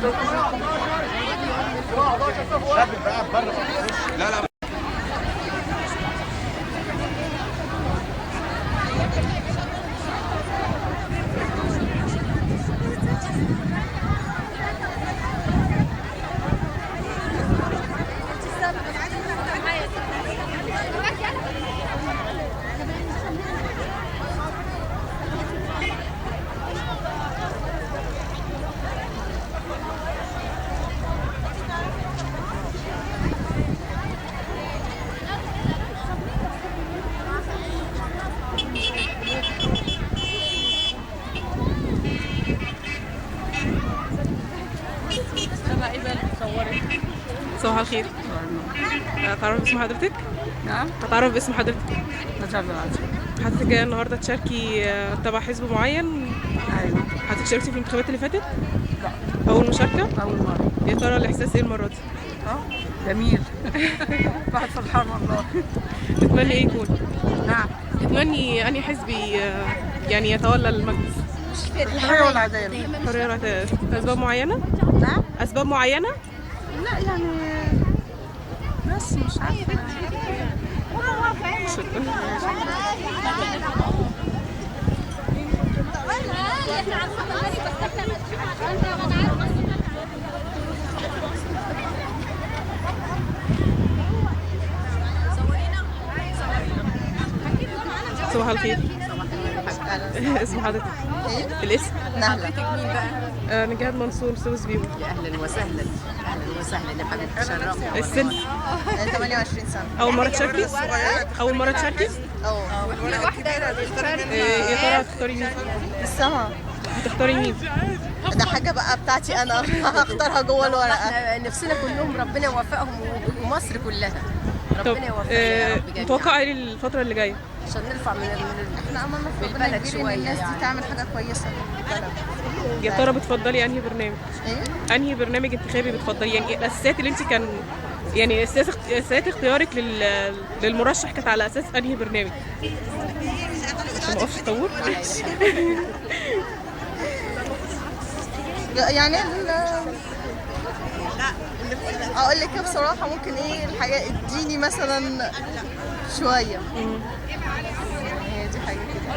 لا لا. صباح الخير. هتعرف باسم حضرتك؟ نعم. هتعرف باسم حضرتك؟ نجار بالعزم. حضرتك جايه النهارده تشاركي تبع حزب معين؟ ايوه. حضرتك شاركتي في الانتخابات اللي فاتت؟ لا. أول مشاركة؟ أول مرة. يا ترى الإحساس إيه المرة دي؟ جميل. واحد فرحان والله. تتمني إيه يكون؟ نعم. تتمني أنهي حزب يعني يتولى المجلس؟ الحرية والعدالة. الحرية والعدالة. أسباب معينة؟ نعم. أسباب معينة؟ لا يعني بس مش عارفة. شكرا. صباح الخير. اسم حضرتك؟ الاسم؟ نهلة. نجاهد منصور سوس بيبو. يا اهلا وسهلا، اهلا وسهلا يا حبيبتي، تشرفنا. السن؟ 28 سنة. أول مرة تشاركي؟ أول مرة تشاركي؟ يا ترى هتختاري مين؟ السما. هتختاري مين؟ ده حاجة بقى بتاعتي أنا، هختارها جوه الورقة. احنا نفسنا كلهم ربنا يوفقهم ومصر كلها. طب ربنا يوفقنا يا رب جميعا. متوقع ايه الفترة اللي جاية؟ عشان نرفع احنا املنا في ربنا بالبلد كبير ان شوية الناس دي يعني. تعمل حاجة كويسة. يا ترى بتفضلي انهي برنامج؟ ايه؟ انهي برنامج انتخابي بتفضلي؟ يعني ايه الاساسيات اللي انت كان يعني اساسيات اختيارك للمرشح كانت على اساس انهي برنامج؟ عشان ما اقفش اطول. يعني اقول لك بصراحة ممكن ايه الحاجة اديني مثلا شوية. هي دي حاجة كده.